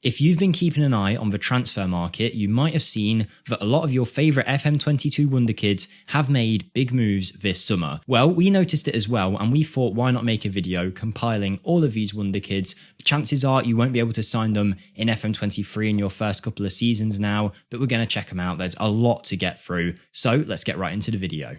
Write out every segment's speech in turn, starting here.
If you've been keeping an eye on the transfer market, you might have seen that a lot of your favourite FM22 Wonderkids have made big moves this summer. Well, we noticed it as well, and we thought why not make a video compiling all of these Wonderkids. Chances are you won't be able to sign them in FM23 in your first couple of seasons now, but we're going to check them out. There's a lot to get through, so let's get right into the video.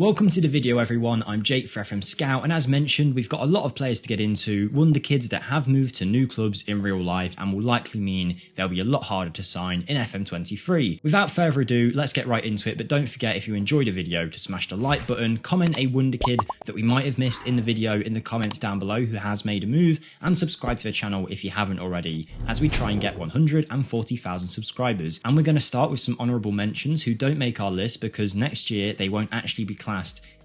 Welcome to the video everyone, I'm Jake for FMSCOUT, and as mentioned we've got a lot of players to get into, Wonderkids that have moved to new clubs in real life and will likely mean they'll be a lot harder to sign in FM23. Without further ado, let's get right into it, but don't forget if you enjoyed the video to smash the like button, comment a Wonderkid that we might have missed in the video in the comments down below who has made a move, and subscribe to the channel if you haven't already, as we try and get 140,000 subscribers. And we're going to start with some honourable mentions who don't make our list because next year they won't actually be classed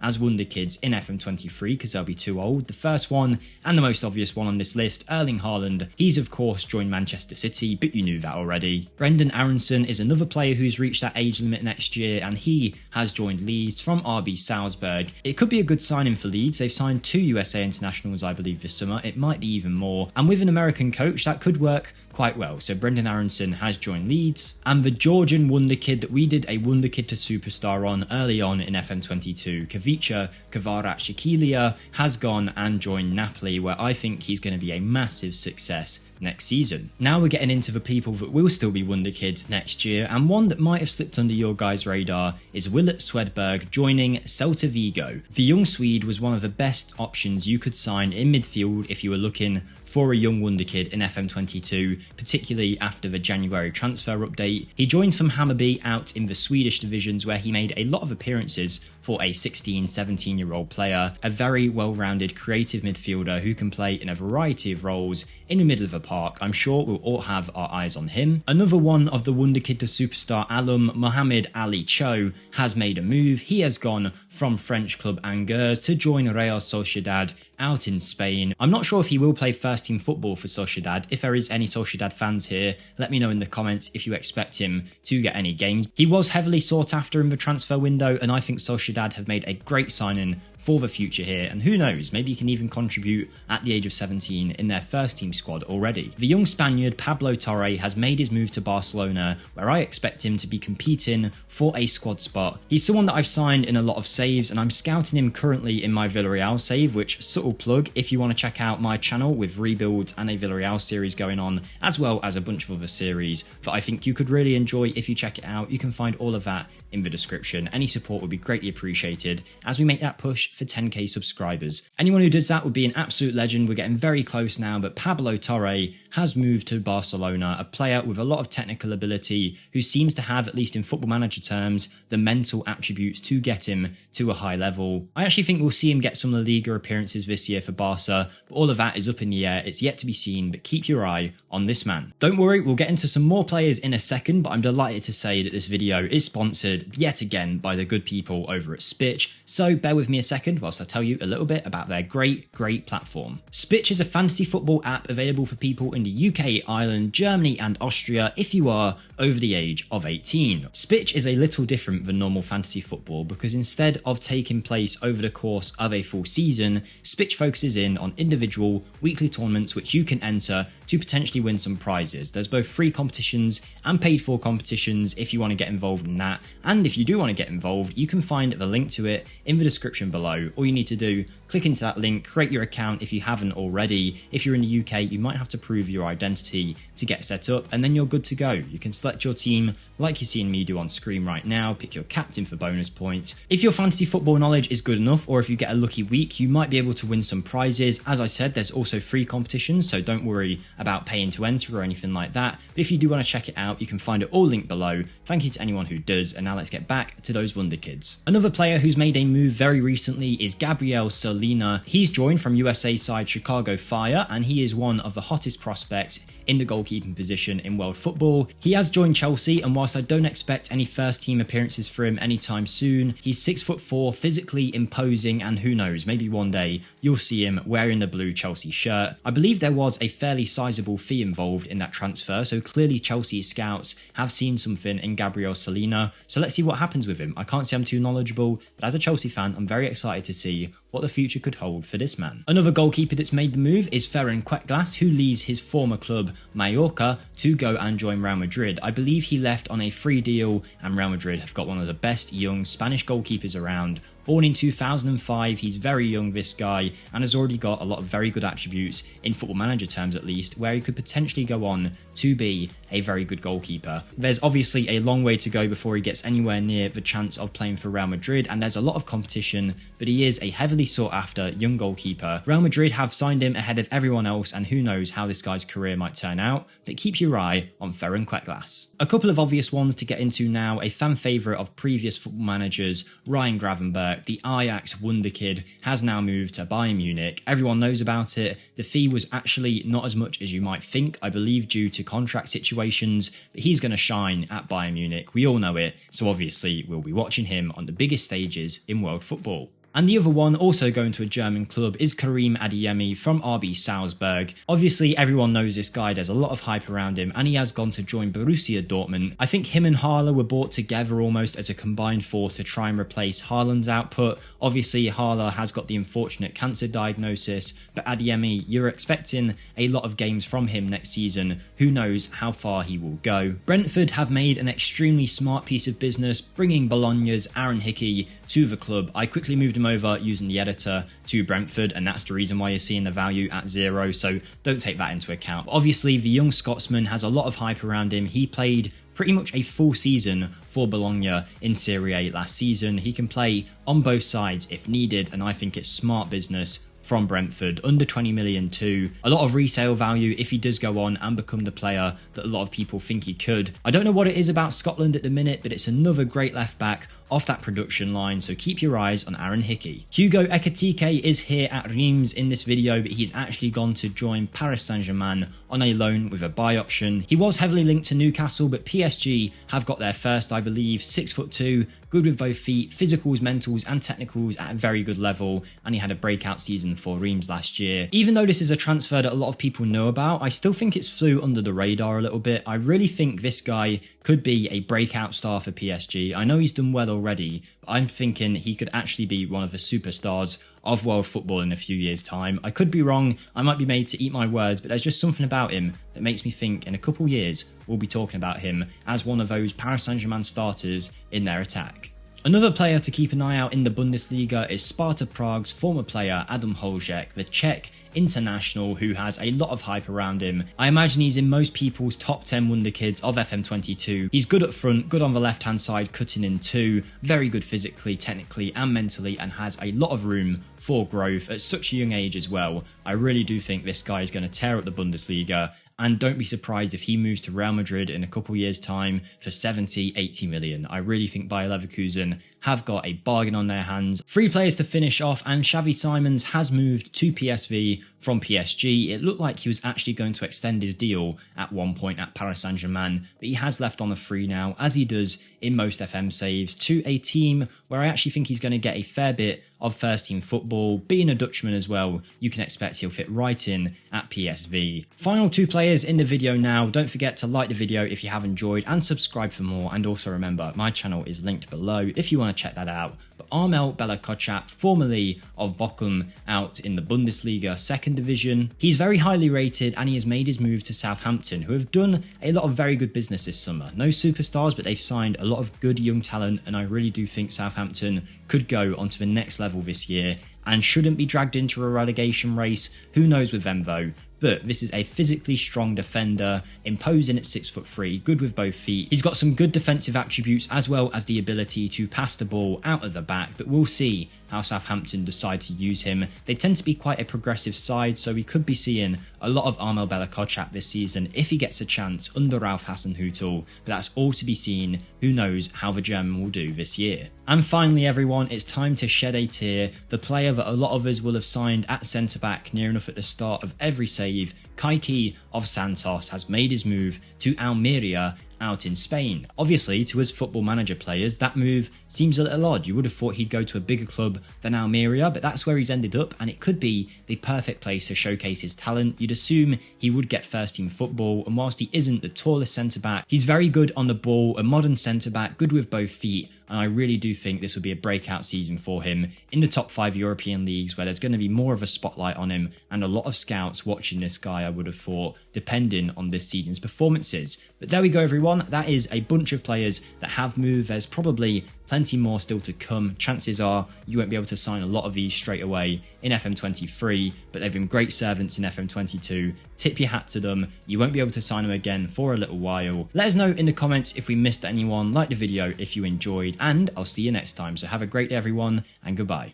as Wonderkids in FM23 because they'll be too old. The first one, and the most obvious one on this list, Erling Harland. He's of course joined Manchester City, but you knew that already. Brendan Aronson is another player who's reached that age limit next year, and he has joined Leeds from Rb Salzburg. It could be a good signing for Leeds. They've signed 2 USA internationals, I believe, this summer. It might be even more. And with an American coach, that could work quite well. So Brendan Aronson has joined Leeds. And the Georgian Wonderkid that we did a Wonderkid to Superstar on early on in FM22, Kavicha Kvaratskhelia, has gone and joined Napoli, where I think he's going to be a massive success next season. Now we're getting into the people that will still be Wonderkids next year, and one that might have slipped under your guys' radar is Willett Swedberg joining Celta Vigo. The young Swede was one of the best options you could sign in midfield if you were looking for a young Wonderkid in FM22, particularly after the January transfer update. He joins from Hammarby out in the Swedish divisions, where he made a lot of appearances for a 16-17-year-old player, a very well-rounded creative midfielder who can play in a variety of roles in the middle of a park. I'm sure we'll all have our eyes on him. Another one of the Wonderkid to Superstar alum, Mohamed Ali Cho, has made a move. He has gone from French club Angers to join Real Sociedad out in Spain. I'm not sure if he will play first team football for Sociedad. If there is any Sociedad fans here, let me know in the comments if you expect him to get any games. He was heavily sought after in the transfer window, and I think Sociedad have made a great signing for the future here, and who knows, maybe he can even contribute at the age of 17 in their first team squad already. The young Spaniard Pablo Torre has made his move to Barcelona, where I expect him to be competing for a squad spot. He's someone that I've signed in a lot of saves, and I'm scouting him currently in my Villarreal save, which, subtle plug, if you want to check out my channel with rebuilds and a Villarreal series going on, as well as a bunch of other series that I think you could really enjoy if you check it out. You can find all of that in the description. Any support would be greatly appreciated as we make that push for 10k subscribers. Anyone who does that would be an absolute legend. We're getting very close now, but Pablo Torre has moved to Barcelona, a player with a lot of technical ability who seems to have, at least in Football Manager terms, the mental attributes to get him to a high level. I actually think we'll see him get some La Liga appearances this year for Barca, but all of that is up in the air. It's yet to be seen, but keep your eye on this man. Don't worry, we'll get into some more players in a second, but I'm delighted to say that this video is sponsored yet again by the good people over at Spitch, so bear with me a second whilst I tell you a little bit about their great platform. Spitch is a fantasy football app available for people in the UK, Ireland, Germany and Austria if you are over the age of 18. Spitch is a little different than normal fantasy football because instead of taking place over the course of a full season, Spitch focuses in on individual weekly tournaments which you can enter to potentially win some prizes. There's both free competitions and paid for competitions if you want to get involved in that, and if you do want to get involved, you can find the link to it in the description below. All you need to do, click into that link, create your account if you haven't already. If you're in the UK, you might have to prove your identity to get set up, and then you're good to go. You can select your team like you're seeing me do on screen right now, pick your captain for bonus points. If your fantasy football knowledge is good enough, or if you get a lucky week, you might be able to win some prizes. As I said, there's also free competitions, so don't worry about paying to enter or anything like that. But if you do want to check it out, you can find it all linked below. Thank you to anyone who does, and now let's get back to those Wonderkids. Another player who's made a move very recently recently is Gabrielle Celina. He's joined from USA side Chicago Fire, and he is one of the hottest prospects in the goalkeeping position in world football. He has joined Chelsea, and whilst I don't expect any first team appearances for him anytime soon, he's 6'4", physically imposing, and who knows, maybe one day you'll see him wearing the blue Chelsea shirt. I believe there was a fairly sizable fee involved in that transfer, so clearly Chelsea scouts have seen something in Gabrielle Celina, so let's see what happens with him. I can't say I'm too knowledgeable, but as a Chelsea fan, I'm very excited to see what the future could hold for this man. Another goalkeeper that's made the move is Ferenc Quetglas, who leaves his former club Mallorca to go and join Real Madrid. I believe he left on a free deal, and Real Madrid have got one of the best young Spanish goalkeepers around. Born in 2005, he's very young, this guy, and has already got a lot of very good attributes, in Football Manager terms at least, where he could potentially go on to be a very good goalkeeper. There's obviously a long way to go before he gets anywhere near the chance of playing for Real Madrid, and there's a lot of competition, but he is a heavily sought after young goalkeeper. Real Madrid have signed him ahead of everyone else, and who knows how this guy's career might turn out, but keep your eye on Ferenc Quetglas. A couple of obvious ones to get into now. A fan favourite of previous Football Managers, Ryan Gravenberch, the Ajax wonderkid, has now moved to Bayern Munich. Everyone knows about it. The fee was actually not as much as you might think, I believe due to contract situations, but he's going to shine at Bayern Munich. We all know it, so obviously we'll be watching him on the biggest stages in world football. And the other one, also going to a German club, is Kareem Adeyemi from Rb Salzburg. Obviously, everyone knows this guy, there's a lot of hype around him, and he has gone to join Borussia Dortmund. I think him and Haller were brought together almost as a combined force to try and replace Haaland's output. Obviously, Haller has got the unfortunate cancer diagnosis, but Adeyemi, you're expecting a lot of games from him next season. Who knows how far he will go. Brentford have made an extremely smart piece of business, bringing Bologna's Aaron Hickey to the club. I quickly moved him over using the editor to Brentford, and that's the reason why you're seeing the value at 0, so don't take that into account. But obviously, the young Scotsman has a lot of hype around him. He played pretty much a full season for Bologna in Serie A last season. He can play on both sides if needed, and I think it's smart business from Brentford. Under 20 million too. A lot of resale value if he does go on and become the player that a lot of people think he could. I don't know what it is about Scotland at the minute, but it's another great left back off that production line, so keep your eyes on Aaron Hickey. Hugo Ekka is here at Reims in this video, but he's actually gone to join Paris Saint-Germain on a loan with a buy option. He was heavily linked to Newcastle, but PSG have got there first, I believe. 6'2", good with both feet, physicals, mentals and technicals at a very good level, and he had a breakout season for Reims last year. Even though this is a transfer that a lot of people know about, I still think it's flew under the radar a little bit. I really think this guy could be a breakout star for PSG. I know he's done well already, but I'm thinking he could actually be one of the superstars of world football in a few years' time. I could be wrong, I might be made to eat my words, but there's just something about him that makes me think in a couple years we'll be talking about him as one of those Paris Saint-Germain starters in their attack. Another player to keep an eye out in the Bundesliga is Sparta Prague's former player Adam Holzek, the Czech international who has a lot of hype around him. I imagine he's in most people's top 10 wonderkids of FM22. He's good up front, good on the left hand side, cutting in too, very good physically, technically and mentally, and has a lot of room for growth at such a young age as well. I really do think this guy is going to tear up the Bundesliga, and don't be surprised if he moves to Real Madrid in a couple years' time for 70-80 million. I really think Bayer Leverkusen have got a bargain on their hands. 3 players to finish off, and Chevy Simons has moved to PSV from PSG. It looked like he was actually going to extend his deal at one point at Paris Saint-Germain, but he has left on a free now, as he does in most FM saves, to a team where I actually think he's going to get a fair bit of first team football. Being a Dutchman as well, you can expect he'll fit right in at PSV. Final 2 players in the video now. Don't forget to like the video if you have enjoyed and subscribe for more, and also remember my channel is linked below if you want to check that out. But Armel Kochat, formerly of Bochum, out in the Bundesliga 2nd division. He's very highly rated, and he has made his move to Southampton, who have done a lot of very good business this summer. No superstars, but they've signed a lot of good young talent, and I really do think Southampton could go onto the next level this year and shouldn't be dragged into a relegation race. Who knows with them though? but this is a physically strong defender, imposing at 6'3", good with both feet. He's got some good defensive attributes as well as the ability to pass the ball out of the back, but we'll see how Southampton decide to use him. They tend to be quite a progressive side, so we could be seeing a lot of Armel Kochat this season if he gets a chance under Ralph Hasenhüttl, but that's all to be seen. Who knows how the German will do this year. And finally everyone, it's time to shed a tear. The player that a lot of us will have signed at centre-back near enough at the start of every save, Kaiki of Santos, has made his move to Almeria out in Spain. Obviously, to us football manager players, that move seems a little odd. You would have thought he'd go to a bigger club than Almeria, but that's where he's ended up, and it could be the perfect place to showcase his talent. You'd assume he would get first team football, and whilst he isn't the tallest centre-back, he's very good on the ball, a modern centre-back, good with both feet, and I really do think this will be a breakout season for him in the top 5 European leagues, where there's going to be more of a spotlight on him and a lot of scouts watching this guy, I would have thought, depending on this season's performances. But there we go everyone, that is a bunch of players that have moved. There's probably plenty more still to come. Chances are you won't be able to sign a lot of these straight away in FM23, but they've been great servants in FM22. Tip your hat to them. You won't be able to sign them again for a little while. Let us know in the comments if we missed anyone. Like the video if you enjoyed, and I'll see you next time. So have a great day everyone, and goodbye.